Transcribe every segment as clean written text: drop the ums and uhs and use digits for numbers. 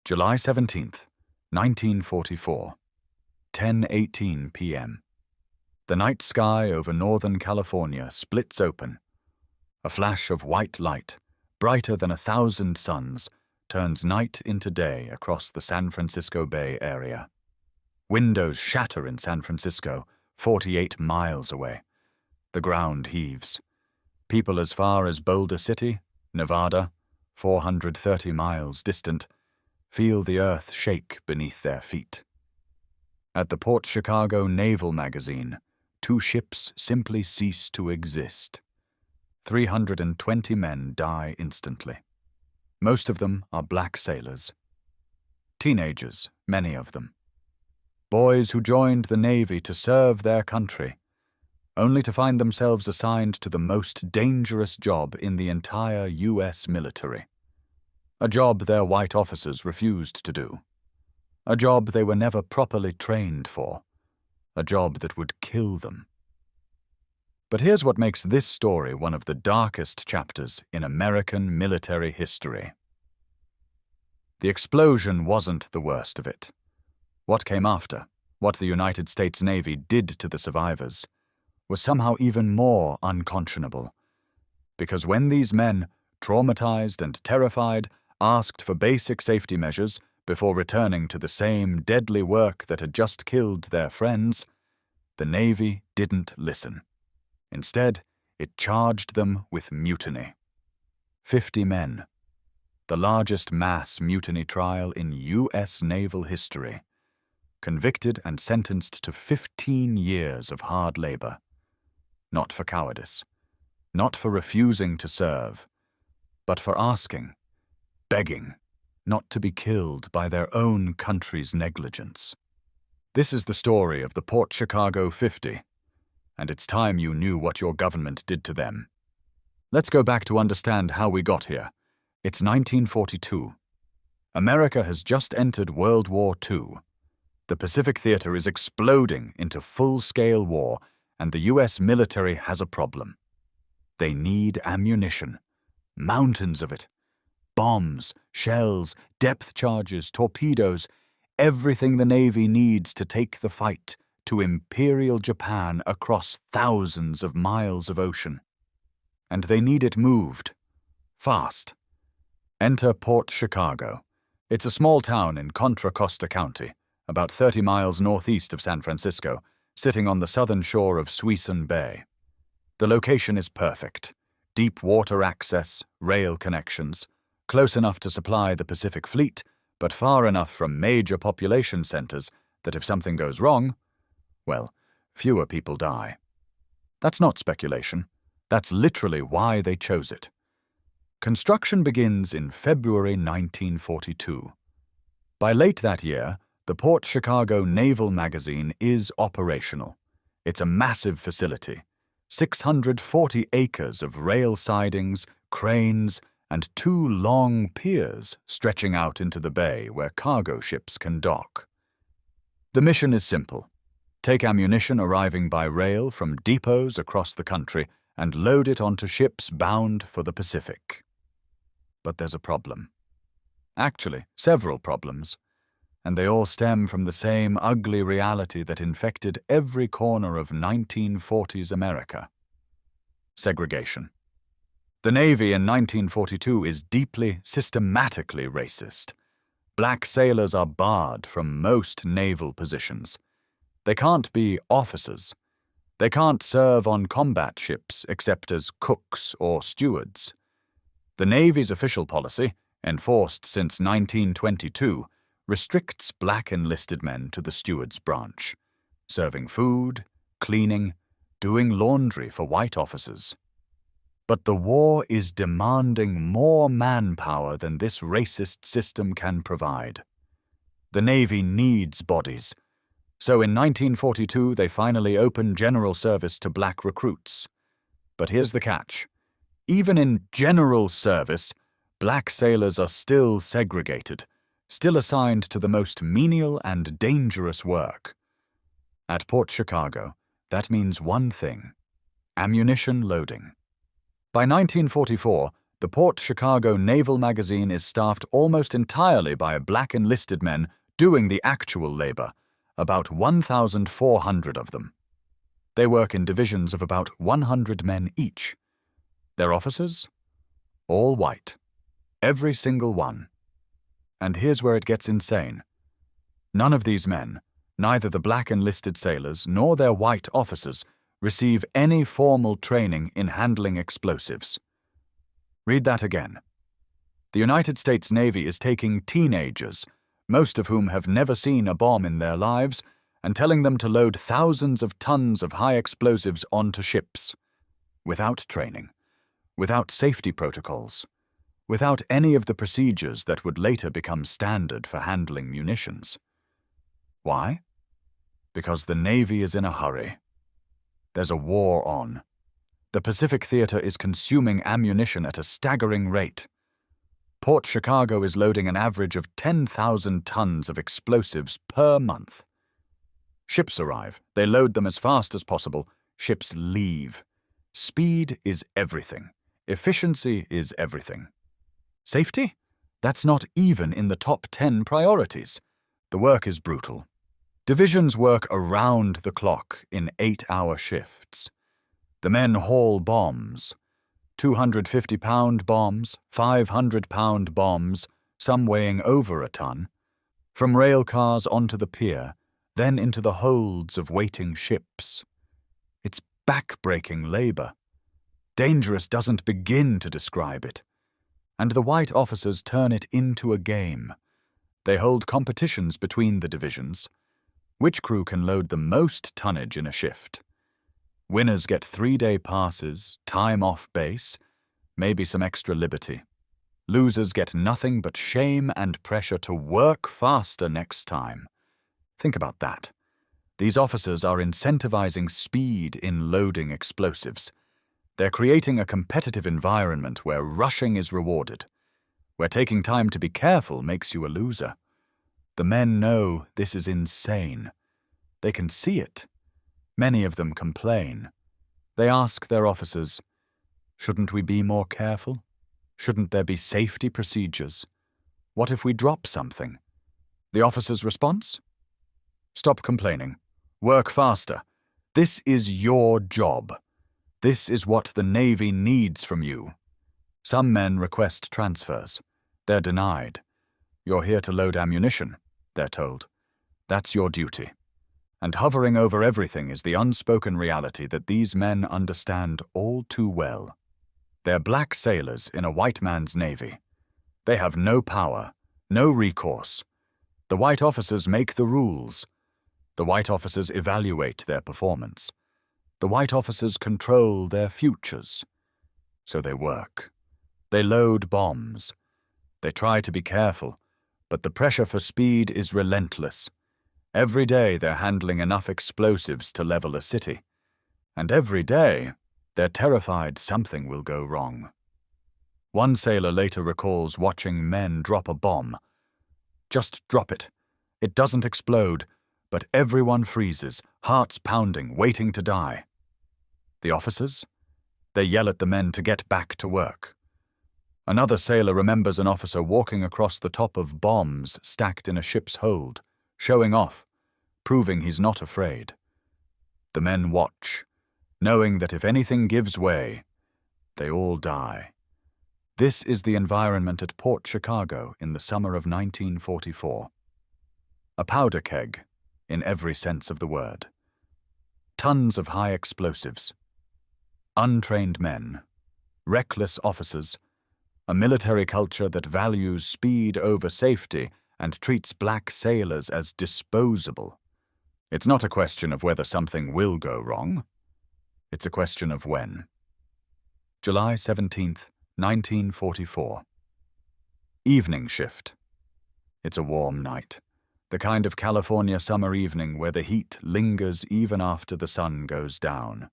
July 17th, 1944, 10:18 p.m. The night sky over Northern California splits open. A flash of white light, brighter than 1,000 suns, turns night into day across the San Francisco Bay Area. Windows shatter in San Francisco, 48 miles away. The ground heaves. People as far as Boulder City, Nevada, 430 miles distant, feel the earth shake beneath their feet. At the Port Chicago Naval Magazine, 2 ships simply cease to exist. 320 men die instantly. Most of them are black sailors. Teenagers, many of them. Boys who joined the Navy to serve their country, only to find themselves assigned to the most dangerous job in the entire U.S. military. A job their white officers refused to do. A job they were never properly trained for. A job that would kill them. But here's what makes this story one of the darkest chapters in American military history. The explosion wasn't the worst of it. What came after, what the United States Navy did to the survivors, was somehow even more unconscionable. Because when these men, traumatized and terrified, asked for basic safety measures before returning to the same deadly work that had just killed their friends, the Navy didn't listen. Instead, it charged them with mutiny. 50 men. The largest mass mutiny trial in U.S. naval history. Convicted and sentenced to 15 years of hard labor. Not for cowardice. Not for refusing to serve. But for asking, begging, not to be killed by their own country's negligence. This is the story of the Port Chicago 50, and it's time you knew what your government did to them. Let's go back to understand how we got here. It's 1942. America has just entered World War II. The Pacific Theater is exploding into full-scale war, and the U.S. military has a problem. They need ammunition. Mountains of it. Bombs, shells, depth charges, torpedoes, everything the Navy needs to take the fight to Imperial Japan across thousands of miles of ocean. And they need it moved. Fast. Enter Port Chicago. It's a small town in Contra Costa County, about 30 miles northeast of San Francisco, sitting on the southern shore of Suisun Bay. The location is perfect. Deep water access, rail connections, close enough to supply the Pacific Fleet, but far enough from major population centers that if something goes wrong, well, fewer people die. That's not speculation. That's literally why they chose it. Construction begins in February 1942. By late that year, the Port Chicago Naval Magazine is operational. It's a massive facility. 640 acres of rail sidings, cranes, and 2 long piers stretching out into the bay where cargo ships can dock. The mission is simple. Take ammunition arriving by rail from depots across the country and load it onto ships bound for the Pacific. But there's a problem. Actually, several problems. And they all stem from the same ugly reality that infected every corner of 1940s America. Segregation. The Navy in 1942 is deeply, systematically racist. Black sailors are barred from most naval positions. They can't be officers. They can't serve on combat ships except as cooks or stewards. The Navy's official policy, enforced since 1922, restricts black enlisted men to the steward's branch, serving food, cleaning, doing laundry for white officers. But the war is demanding more manpower than this racist system can provide. The Navy needs bodies. So in 1942, they finally opened general service to black recruits. But here's the catch. Even in general service, black sailors are still segregated, still assigned to the most menial and dangerous work. At Port Chicago, that means one thing: ammunition loading. By 1944, The Port Chicago Naval Magazine is staffed almost entirely by black enlisted men doing the actual labor, about 1,400 of them. They work in divisions of about 100 men each. Their officers? All white. Every single one. And here's where it gets insane. None of these men, neither the black enlisted sailors nor their white officers, receive any formal training in handling explosives. Read that again. The United States Navy is taking teenagers, most of whom have never seen a bomb in their lives, and telling them to load thousands of tons of high explosives onto ships, without training, without safety protocols, without any of the procedures that would later become standard for handling munitions. Why? Because the Navy is in a hurry. There's a war on. The Pacific Theater is consuming ammunition at a staggering rate. Port Chicago is loading an average of 10,000 tons of explosives per month. Ships arrive. They load them as fast as possible. Ships leave. Speed is everything. Efficiency is everything. Safety? That's not even in the top 10 priorities. The work is brutal. Divisions work around the clock in 8-hour shifts. The men haul bombs. 250-pound bombs, 500-pound bombs, some weighing over a ton, from rail cars onto the pier, then into the holds of waiting ships. It's back-breaking labor. Dangerous doesn't begin to describe it. And the white officers turn it into a game. They hold competitions between the divisions. Which crew can load the most tonnage in a shift? Winners get 3-day passes, time off base, maybe some extra liberty. Losers get nothing but shame and pressure to work faster next time. Think about that. These officers are incentivizing speed in loading explosives. They're creating a competitive environment where rushing is rewarded, where taking time to be careful makes you a loser. The men know this is insane. They can see it. Many of them complain. They ask their officers, "Shouldn't we be more careful? Shouldn't there be safety procedures? What if we drop something?" The officer's response? "Stop complaining. Work faster. This is your job. This is what the Navy needs from you." Some men request transfers. They're denied. "You're here to load ammunition," they're told. "That's your duty." And hovering over everything is the unspoken reality that these men understand all too well. They're black sailors in a white man's navy. They have no power, no recourse. The white officers make the rules. The white officers evaluate their performance. The white officers control their futures. So they work. They load bombs. They try to be careful, but the pressure for speed is relentless. Every day they're handling enough explosives to level a city. And every day they're terrified something will go wrong. One sailor later recalls watching men drop a bomb. Just drop it. It doesn't explode, but everyone freezes, hearts pounding, waiting to die. The officers? They yell at the men to get back to work. Another sailor remembers an officer walking across the top of bombs stacked in a ship's hold, showing off, proving he's not afraid. The men watch, knowing that if anything gives way, they all die. This is the environment at Port Chicago in the summer of 1944. A powder keg, in every sense of the word. Tons of high explosives. Untrained men. Reckless officers. A military culture that values speed over safety and treats black sailors as disposable. It's not a question of whether something will go wrong. It's a question of when. July 17th, 1944. Evening shift. It's a warm night. The kind of California summer evening where the heat lingers even after the sun goes down.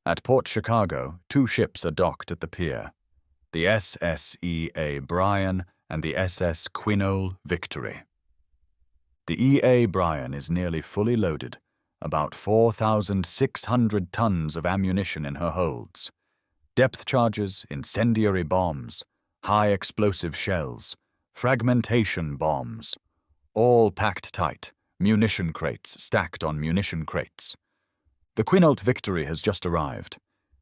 At Port Chicago, 2 ships are docked at the pier. The SSEA Bryan and the SS Quinault Victory. The E.A. Bryan is nearly fully loaded, about 4,600 tons of ammunition in her holds. Depth charges, incendiary bombs, high explosive shells, fragmentation bombs, all packed tight, munition crates stacked on munition crates. The Quinault Victory has just arrived.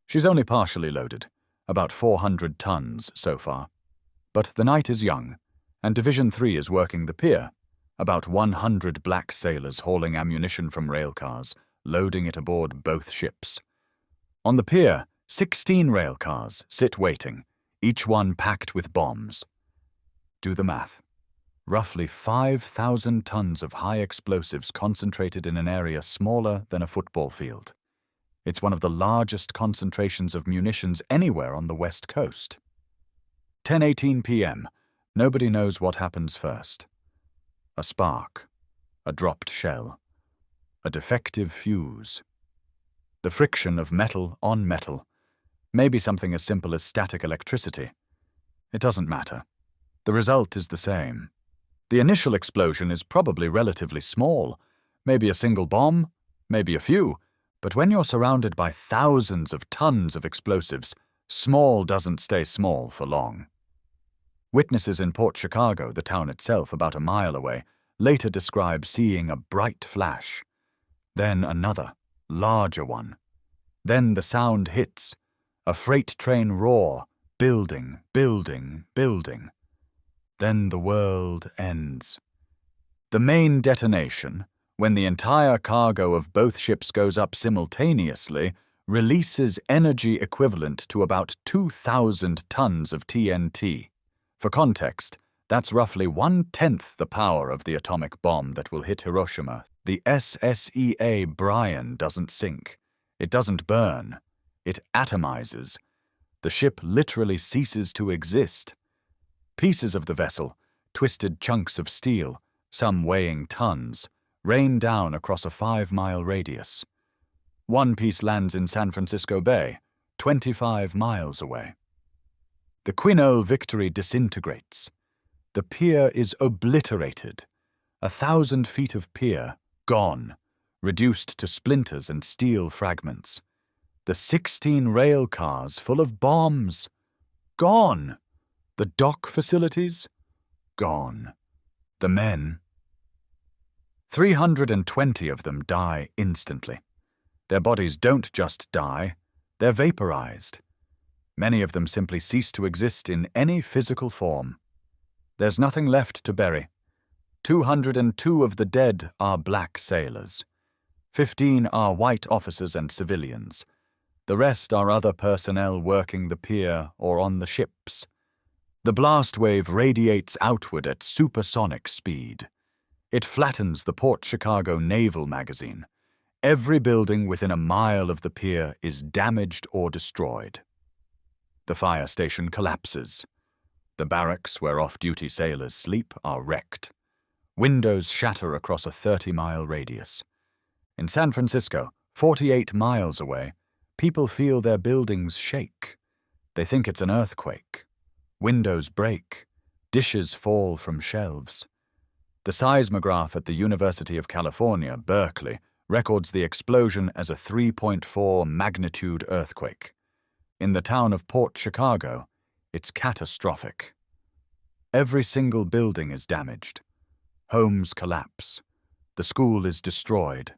She's only partially loaded, about 400 tons so far. But the night is young, and Division 3 is working the pier, about 100 black sailors hauling ammunition from railcars, loading it aboard both ships. On the pier, 16 railcars sit waiting, each one packed with bombs. Do the math. Roughly 5,000 tons of high explosives concentrated in an area smaller than a football field. It's one of the largest concentrations of munitions anywhere on the West Coast. 10:18 p.m. Nobody knows what happens first. A spark, a dropped shell, a defective fuse. The friction of metal on metal, maybe something as simple as static electricity. It doesn't matter. The result is the same. The initial explosion is probably relatively small, maybe a single bomb, maybe a few, but when you're surrounded by thousands of tons of explosives, small doesn't stay small for long. Witnesses in Port Chicago, the town itself about a mile away, later describe seeing a bright flash. Then another, larger one. Then the sound hits, a freight train roar, building, building, building. Then the world ends. The main detonation, when the entire cargo of both ships goes up simultaneously, releases energy equivalent to about 2,000 tons of TNT. For context, that's roughly 1/10 the power of the atomic bomb that will hit Hiroshima. The SSEA Brian doesn't sink. It doesn't burn. It atomizes. The ship literally ceases to exist. Pieces of the vessel, twisted chunks of steel, some weighing tons, rain down across a 5-mile radius. One piece lands in San Francisco Bay, 25 miles away. The Quinault Victory disintegrates. The pier is obliterated. 1,000 feet of pier, gone, reduced to splinters and steel fragments. The 16 rail cars full of bombs, gone. The dock facilities, gone. The men, 320 of them die instantly. Their bodies don't just die, they're vaporized. Many of them simply cease to exist in any physical form. There's nothing left to bury. 202 of the dead are black sailors. 15 are white officers and civilians. The rest are other personnel working the pier or on the ships. The blast wave radiates outward at supersonic speed. It flattens the Port Chicago Naval Magazine. Every building within a mile of the pier is damaged or destroyed. The fire station collapses. The barracks where off-duty sailors sleep are wrecked. Windows shatter across a 30-mile radius. In San Francisco, 48 miles away, people feel their buildings shake. They think it's an earthquake. Windows break. Dishes fall from shelves. The seismograph at the University of California, Berkeley, records the explosion as a 3.4 magnitude earthquake. In the town of Port Chicago, it's catastrophic. Every single building is damaged. Homes collapse. The school is destroyed.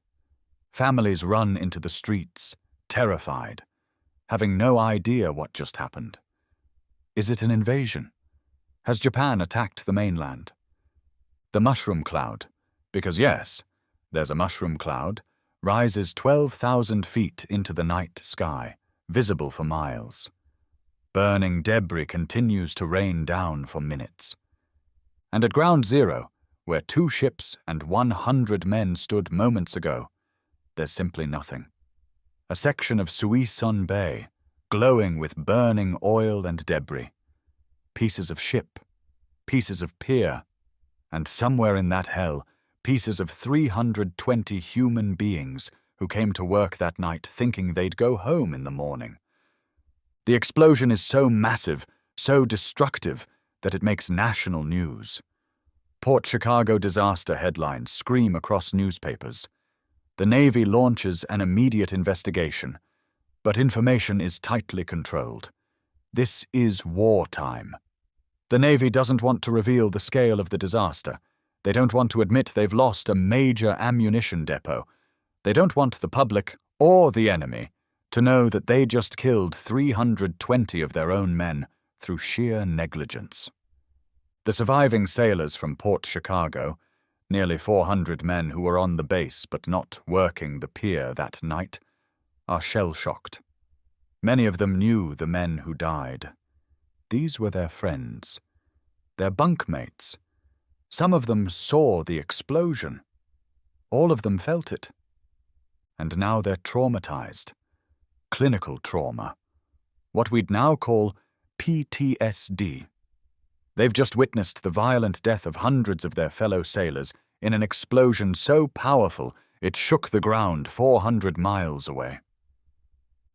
Families run into the streets, terrified, having no idea what just happened. Is it an invasion? Has Japan attacked the mainland? The mushroom cloud, because yes, there's a mushroom cloud, rises 12,000 feet into the night sky, visible for miles. Burning debris continues to rain down for minutes. And at Ground Zero, where 2 ships and 100 men stood moments ago, there's simply nothing. A section of Suisun Bay, glowing with burning oil and debris. Pieces of ship, pieces of pier, and somewhere in that hell, pieces of 320 human beings who came to work that night thinking they'd go home in the morning. The explosion is so massive, so destructive, that it makes national news. Port Chicago disaster headlines scream across newspapers. The Navy launches an immediate investigation. But information is tightly controlled. This is wartime. The Navy doesn't want to reveal the scale of the disaster. They don't want to admit they've lost a major ammunition depot. They don't want the public or the enemy to know that they just killed 320 of their own men through sheer negligence. The surviving sailors from Port Chicago, nearly 400 men who were on the base but not working the pier that night, are shell-shocked. Many of them knew the men who died. These were their friends, their bunkmates. Some of them saw the explosion. All of them felt it. And now they're traumatized. Clinical trauma. What we'd now call PTSD. They've just witnessed the violent death of hundreds of their fellow sailors in an explosion so powerful it shook the ground 400 miles away.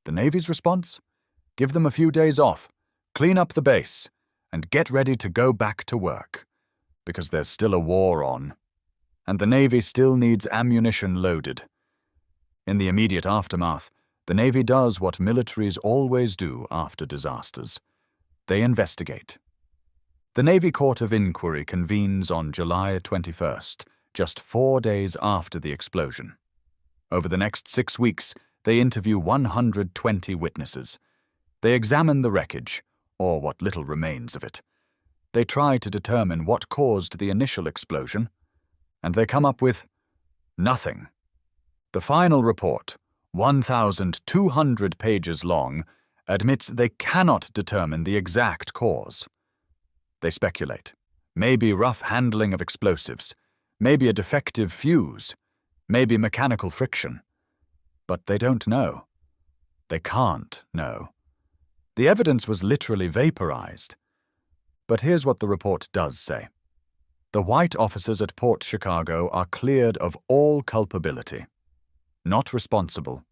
The Navy's response? Give them a few days off, clean up the base, and get ready to go back to work, because there's still a war on, and the Navy still needs ammunition loaded. In the immediate aftermath, the Navy does what militaries always do after disasters. They investigate. The Navy Court of Inquiry convenes on July 21st, just 4 days after the explosion. Over the next 6 weeks, they interview 120 witnesses. They examine the wreckage, or what little remains of it. They try to determine what caused the initial explosion, and they come up with nothing. The final report, 1,200 pages long, admits they cannot determine the exact cause. They speculate. Maybe rough handling of explosives, maybe a defective fuse, maybe mechanical friction. But they don't know. They can't know. The evidence was literally vaporized. But here's what the report does say. The white officers at Port Chicago are cleared of all culpability. Not responsible,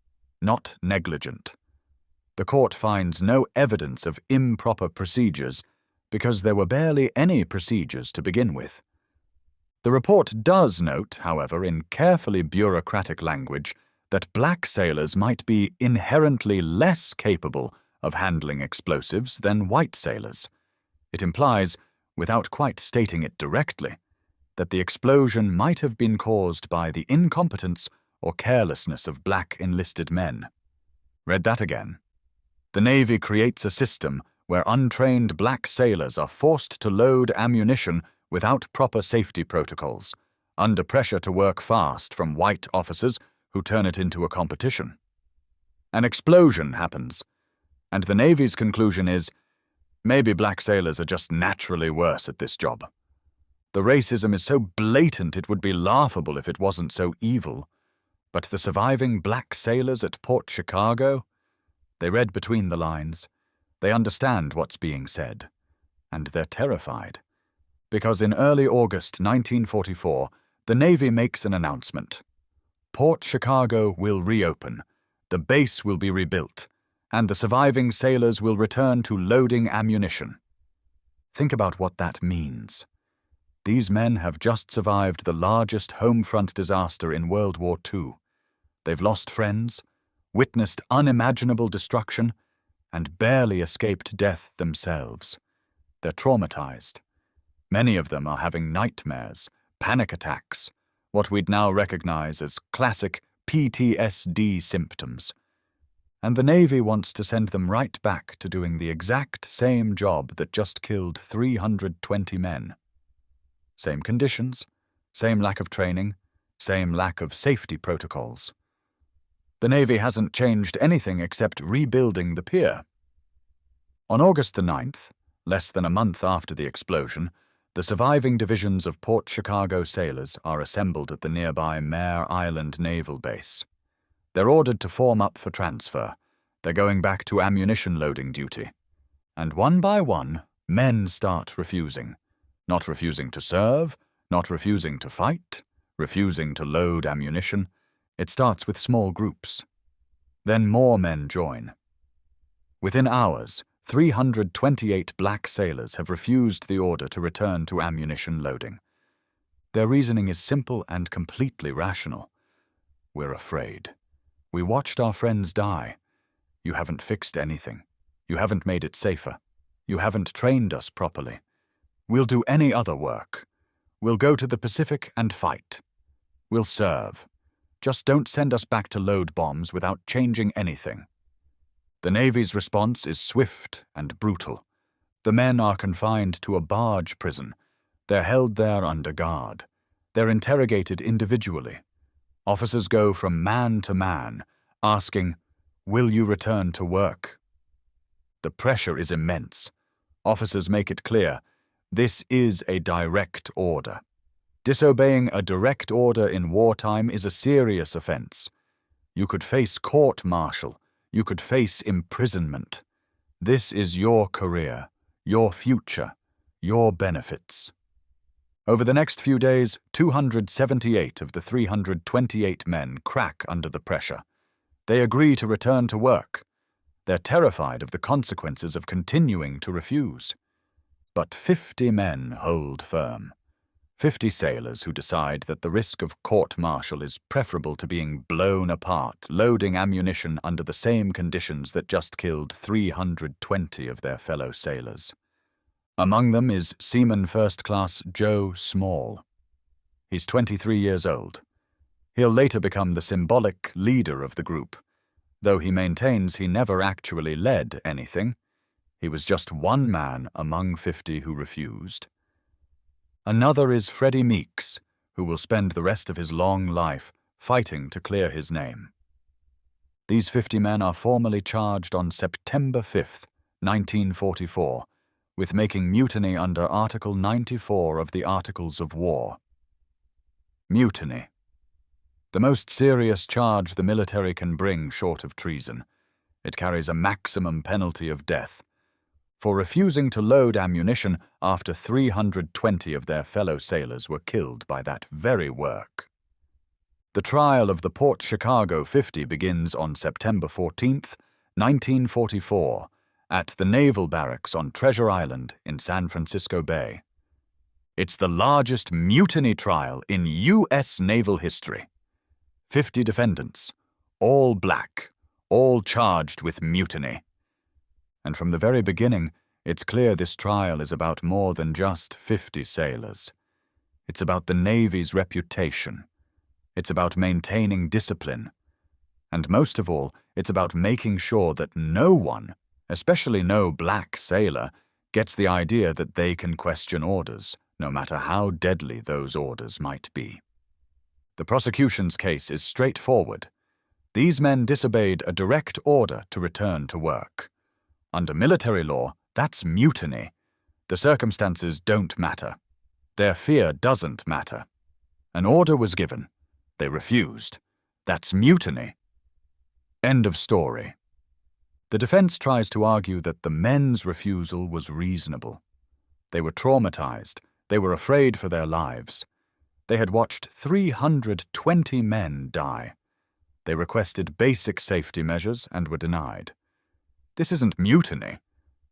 not negligent. The court finds no evidence of improper procedures because there were barely any procedures to begin with. The report does note, however, in carefully bureaucratic language, that black sailors might be inherently less capable of handling explosives than white sailors. It implies, without quite stating it directly, that the explosion might have been caused by the incompetence or carelessness of black enlisted men. Read that again. The Navy creates a system where untrained black sailors are forced to load ammunition without proper safety protocols, under pressure to work fast from white officers who turn it into a competition. An explosion happens, and the Navy's conclusion is, maybe black sailors are just naturally worse at this job. The racism is so blatant it would be laughable if it wasn't so evil. But the surviving black sailors at Port Chicago? They read between the lines. They understand what's being said. And they're terrified. Because in early August 1944, the Navy makes an announcement. Port Chicago will reopen, the base will be rebuilt, and the surviving sailors will return to loading ammunition. Think about what that means. These men have just survived the largest home front disaster in World War II. They've lost friends, witnessed unimaginable destruction, and barely escaped death themselves. They're traumatized. Many of them are having nightmares, panic attacks, what we'd now recognize as classic PTSD symptoms. And the Navy wants to send them right back to doing the exact same job that just killed 320 men. Same conditions, same lack of training, same lack of safety protocols. The Navy hasn't changed anything except rebuilding the pier. On August the 9th, less than a month after the explosion, the surviving divisions of Port Chicago sailors are assembled at the nearby Mare Island Naval Base. They're ordered to form up for transfer. They're going back to ammunition loading duty. And one by one, men start refusing. Not refusing to serve, not refusing to fight, refusing to load ammunition. It starts with small groups. Then more men join. Within hours, 328 black sailors have refused the order to return to ammunition loading. Their reasoning is simple and completely rational. We're afraid. We watched our friends die. You haven't fixed anything. You haven't made it safer. You haven't trained us properly. We'll do any other work. We'll go to the Pacific and fight. We'll serve. Just don't send us back to load bombs without changing anything. The Navy's response is swift and brutal. The men are confined to a barge prison. They're held there under guard. They're interrogated individually. Officers go from man to man, asking, "Will you return to work?" The pressure is immense. Officers make it clear, this is a direct order. Disobeying a direct order in wartime is a serious offense. You could face court-martial. You could face imprisonment. This is your career, your future, your benefits. Over the next few days, 278 of the 328 men crack under the pressure. They agree to return to work. They're terrified of the consequences of continuing to refuse. But 50 men hold firm. 50 sailors who decide that the risk of court-martial is preferable to being blown apart, loading ammunition under the same conditions that just killed 320 of their fellow sailors. Among them is Seaman First Class Joe Small. He's 23 years old. He'll later become the symbolic leader of the group, though he maintains he never actually led anything. He was just one man among 50 who refused. Another is Freddie Meeks, who will spend the rest of his long life fighting to clear his name. These 50 men are formally charged on September 5th, 1944, with making mutiny under Article 94 of the Articles of War. Mutiny. The most serious charge the military can bring short of treason. It carries a maximum penalty of death. For refusing to load ammunition after 320 of their fellow sailors were killed by that very work. The trial of the Port Chicago 50 begins on September 14th, 1944, at the Naval Barracks on Treasure Island in San Francisco Bay. It's the largest mutiny trial in U.S. naval history. 50 defendants, all black, all charged with mutiny. And from the very beginning, it's clear this trial is about more than just 50 sailors. It's about the Navy's reputation. It's about maintaining discipline. And most of all, it's about making sure that no one, especially no black sailor, gets the idea that they can question orders, no matter how deadly those orders might be. The prosecution's case is straightforward. These men disobeyed a direct order to return to work. Under military law, that's mutiny. The circumstances don't matter. Their fear doesn't matter. An order was given. They refused. That's mutiny. End of story. The defense tries to argue that the men's refusal was reasonable. They were traumatized. They were afraid for their lives. They had watched 320 men die. They requested basic safety measures and were denied. This isn't mutiny.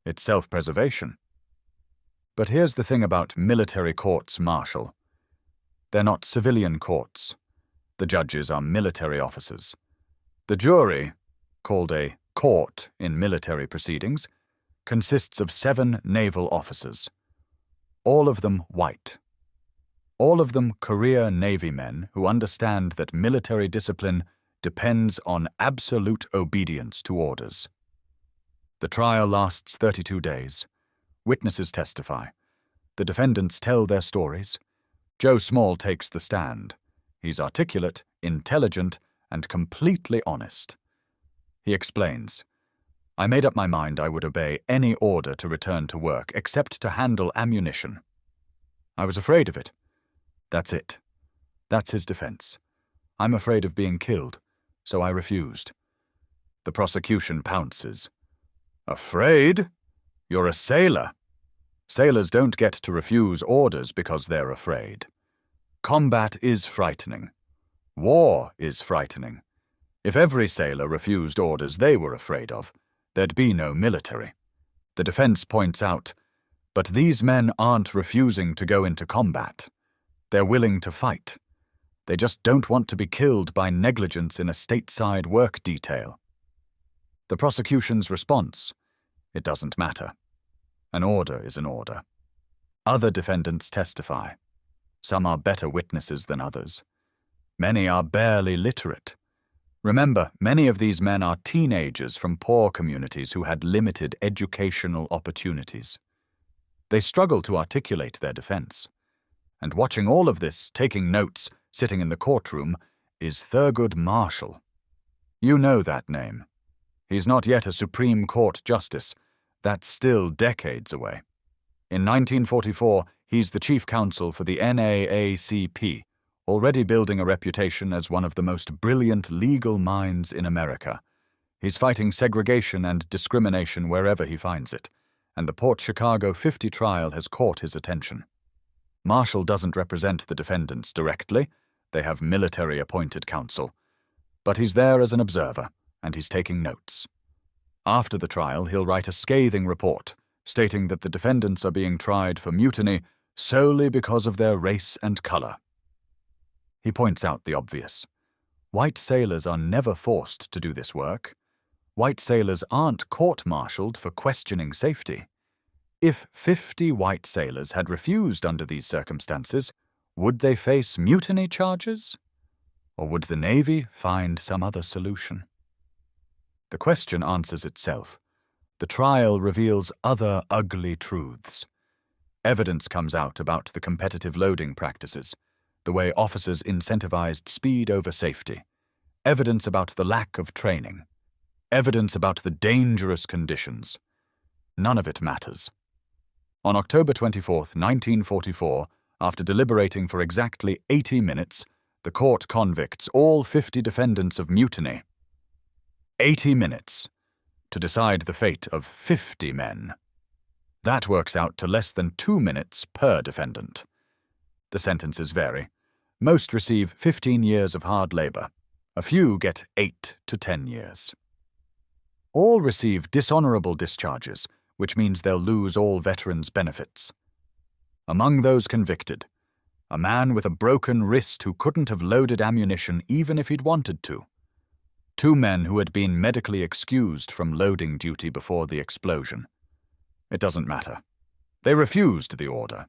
It's self-preservation. But here's the thing about military courts-martial. They're not civilian courts. The judges are military officers. The jury, called a court in military proceedings, consists of 7 naval officers. All of them white. All of them career Navy men who understand that military discipline depends on absolute obedience to orders. The trial lasts 32 days. Witnesses testify. The defendants tell their stories. Joe Small takes the stand. He's articulate, intelligent, and completely honest. He explains, "I made up my mind I would obey any order to return to work except to handle ammunition. I was afraid of it. That's it. That's his defense. I'm afraid of being killed, so I refused." The prosecution pounces. "Afraid? You're a sailor. Sailors don't get to refuse orders because they're afraid. Combat is frightening. War is frightening. If every sailor refused orders they were afraid of, there'd be no military." The defense points out, "But these men aren't refusing to go into combat. They're willing to fight. They just don't want to be killed by negligence in a stateside work detail." The prosecution's response: it doesn't matter. An order is an order. Other defendants testify. Some are better witnesses than others. Many are barely literate. Remember, many of these men are teenagers from poor communities who had limited educational opportunities. They struggle to articulate their defense. And watching all of this, taking notes, sitting in the courtroom, is Thurgood Marshall. You know that name. He's not yet a Supreme Court justice. That's still decades away. In 1944, he's the chief counsel for the NAACP, already building a reputation as one of the most brilliant legal minds in America. He's fighting segregation and discrimination wherever he finds it, and the Port Chicago 50 trial has caught his attention. Marshall doesn't represent the defendants directly. They have military-appointed counsel. But he's there as an observer, and he's taking notes. After the trial, he'll write a scathing report, stating that the defendants are being tried for mutiny solely because of their race and color. He points out the obvious. White sailors are never forced to do this work. White sailors aren't court-martialed for questioning safety. If 50 white sailors had refused under these circumstances, would they face mutiny charges? Or would the Navy find some other solution? The question answers itself. The trial reveals other ugly truths. Evidence comes out about the competitive loading practices, the way officers incentivized speed over safety, evidence about the lack of training, evidence about the dangerous conditions. None of it matters. On October 24, 1944, after deliberating for exactly 80 minutes, the court convicts all 50 defendants of mutiny. 80 minutes to decide the fate of 50 men. That works out to less than 2 minutes per defendant. The sentences vary. Most receive 15 years of hard labor. A few get 8 to 10 years. All receive dishonorable discharges, which means they'll lose all veterans' benefits. Among those convicted, a man with a broken wrist who couldn't have loaded ammunition even if he'd wanted to. 2 men who had been medically excused from loading duty before the explosion. It doesn't matter. They refused the order.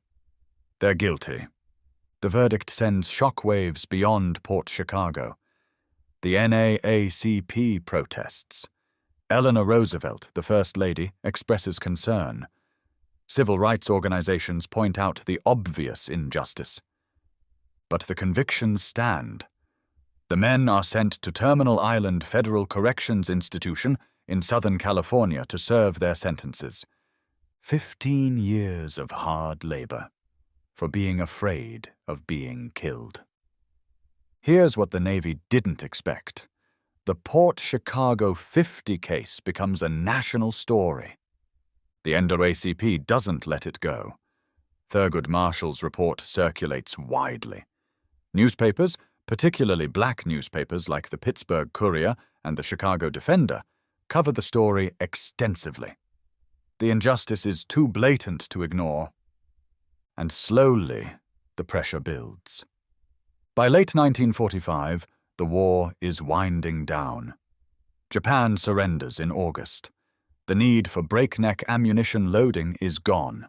They're guilty. The verdict sends shockwaves beyond Port Chicago. The NAACP protests. Eleanor Roosevelt, the First Lady, expresses concern. Civil rights organizations point out the obvious injustice. But the convictions stand. The men are sent to Terminal Island Federal Corrections Institution in Southern California to serve their sentences. 15 years of hard labor for being afraid of being killed. Here's what the Navy didn't expect. The Port Chicago 50 case becomes a national story. The NAACP doesn't let it go. Thurgood Marshall's report circulates widely. Newspapers, particularly black newspapers like the Pittsburgh Courier and the Chicago Defender, cover the story extensively. The injustice is too blatant to ignore. And slowly, the pressure builds. By late 1945, the war is winding down. Japan surrenders in August. The need for breakneck ammunition loading is gone,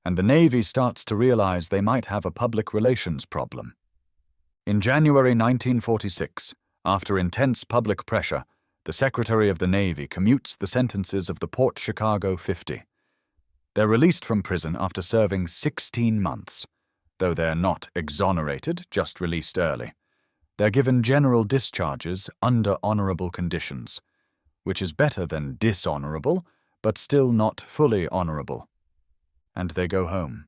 and the Navy starts to realize they might have a public relations problem. In January 1946, after intense public pressure, the Secretary of the Navy commutes the sentences of the Port Chicago 50. They're released from prison after serving 16 months, though they're not exonerated, just released early. They're given general discharges under honorable conditions, which is better than dishonorable, but still not fully honorable. And they go home.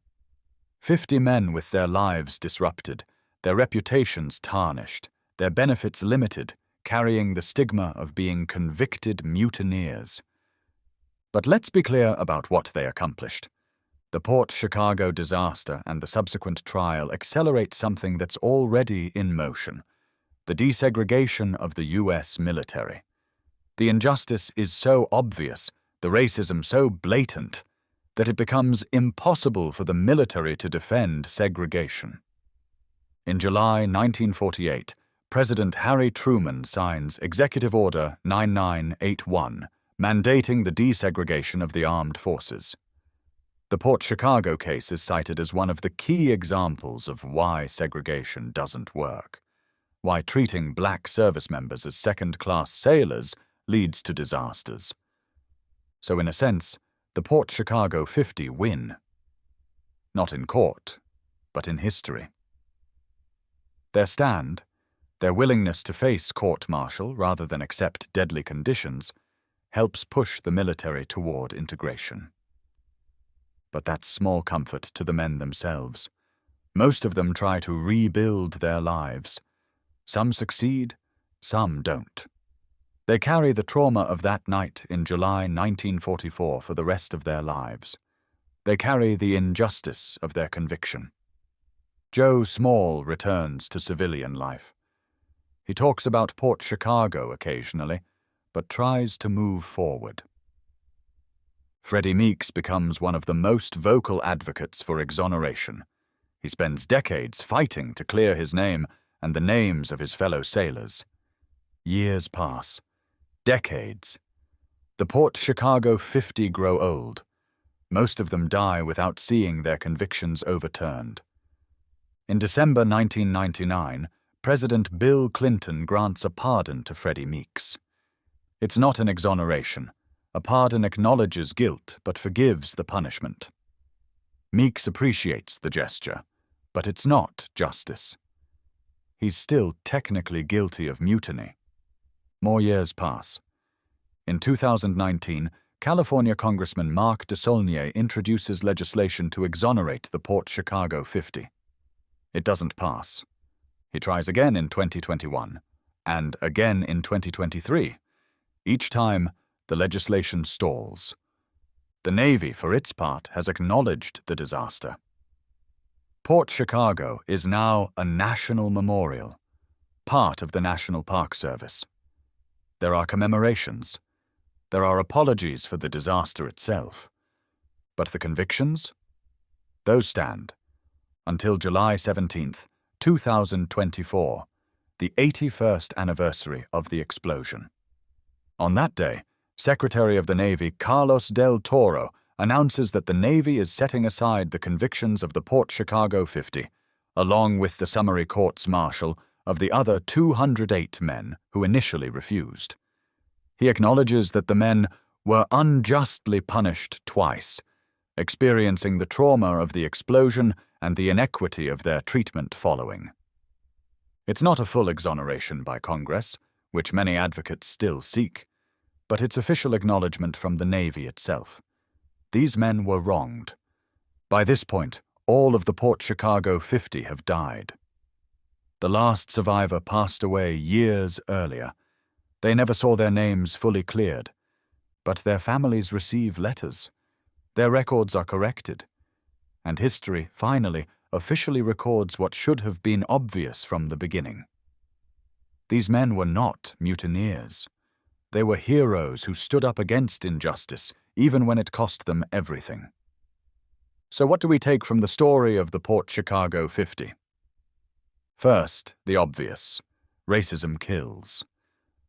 50 men with their lives disrupted, their reputations tarnished, their benefits limited, carrying the stigma of being convicted mutineers. But let's be clear about what they accomplished. The Port Chicago disaster and the subsequent trial accelerate something that's already in motion: the desegregation of the U.S. military. The injustice is so obvious, the racism so blatant, that it becomes impossible for the military to defend segregation. In July 1948, President Harry Truman signs Executive Order 9981, mandating the desegregation of the armed forces. The Port Chicago case is cited as one of the key examples of why segregation doesn't work, why treating black service members as second-class sailors leads to disasters. So in a sense, the Port Chicago 50 win. Not in court, but in history. Their stand, their willingness to face court-martial rather than accept deadly conditions, helps push the military toward integration. But that's small comfort to the men themselves. Most of them try to rebuild their lives. Some succeed, some don't. They carry the trauma of that night in July 1944 for the rest of their lives. They carry the injustice of their conviction. Joe Small returns to civilian life. He talks about Port Chicago occasionally, but tries to move forward. Freddie Meeks becomes one of the most vocal advocates for exoneration. He spends decades fighting to clear his name and the names of his fellow sailors. Years pass. Decades. The Port Chicago 50 grow old. Most of them die without seeing their convictions overturned. In December 1999, President Bill Clinton grants a pardon to Freddie Meeks. It's not an exoneration. A pardon acknowledges guilt but forgives the punishment. Meeks appreciates the gesture, but it's not justice. He's still technically guilty of mutiny. More years pass. In 2019, California Congressman Mark DeSaulnier introduces legislation to exonerate the Port Chicago 50. It doesn't pass. He tries again in 2021, and again in 2023. Each time, the legislation stalls. The Navy, for its part, has acknowledged the disaster. Port Chicago is now a national memorial, part of the National Park Service. There are commemorations. There are apologies for the disaster itself. But the convictions? Those stand until July 17, 2024, the 81st anniversary of the explosion. On that day, Secretary of the Navy Carlos del Toro announces that the Navy is setting aside the convictions of the Port Chicago 50, along with the summary courts-martial of the other 208 men who initially refused. He acknowledges that the men were unjustly punished twice, experiencing the trauma of the explosion and the inequity of their treatment following. It's not a full exoneration by Congress, which many advocates still seek, but it's official acknowledgement from the Navy itself. These men were wronged. By this point, all of the Port Chicago 50 have died. The last survivor passed away years earlier. They never saw their names fully cleared, but their families receive letters. Their records are corrected, and history, finally, officially records what should have been obvious from the beginning. These men were not mutineers. They were heroes who stood up against injustice, even when it cost them everything. So what do we take from the story of the Port Chicago 50? First, the obvious. Racism kills.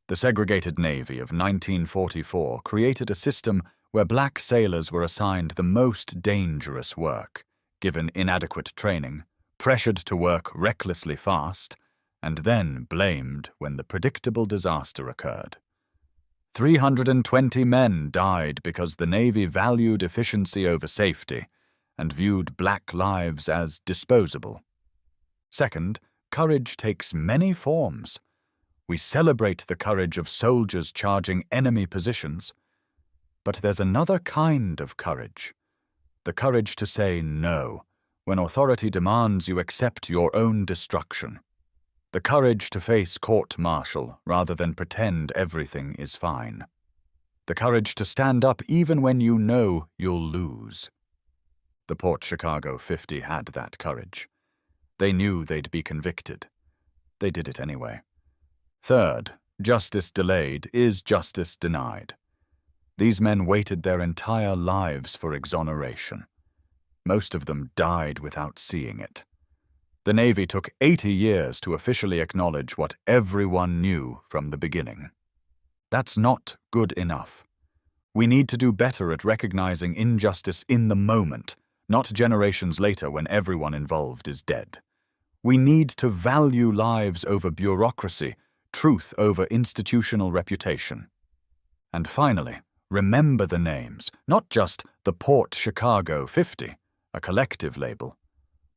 The segregated Navy of 1944 created a system where black sailors were assigned the most dangerous work, given inadequate training, pressured to work recklessly fast, and then blamed when the predictable disaster occurred. 320 men died because the Navy valued efficiency over safety and viewed black lives as disposable. Second, courage takes many forms. We celebrate the courage of soldiers charging enemy positions. But there's another kind of courage. The courage to say no when authority demands you accept your own destruction. The courage to face court-martial rather than pretend everything is fine. The courage to stand up even when you know you'll lose. The Port Chicago 50 had that courage. They knew they'd be convicted. They did it anyway. Third, justice delayed is justice denied. These men waited their entire lives for exoneration. Most of them died without seeing it. The Navy took 80 years to officially acknowledge what everyone knew from the beginning. That's not good enough. We need to do better at recognizing injustice in the moment, not generations later when everyone involved is dead. We need to value lives over bureaucracy, truth over institutional reputation. And finally, remember the names, not just the Port Chicago 50, a collective label,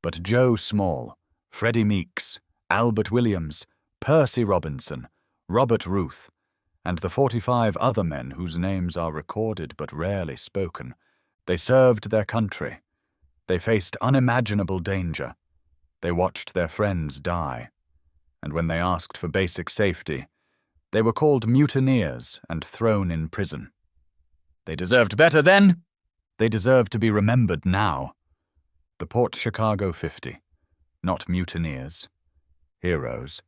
but Joe Small, Freddie Meeks, Albert Williams, Percy Robinson, Robert Ruth, and the 45 other men whose names are recorded but rarely spoken. They served their country. They faced unimaginable danger. They watched their friends die. And when they asked for basic safety, they were called mutineers and thrown in prison. They deserved better then. They deserve to be remembered now. The Port Chicago 50. Not mutineers. Heroes.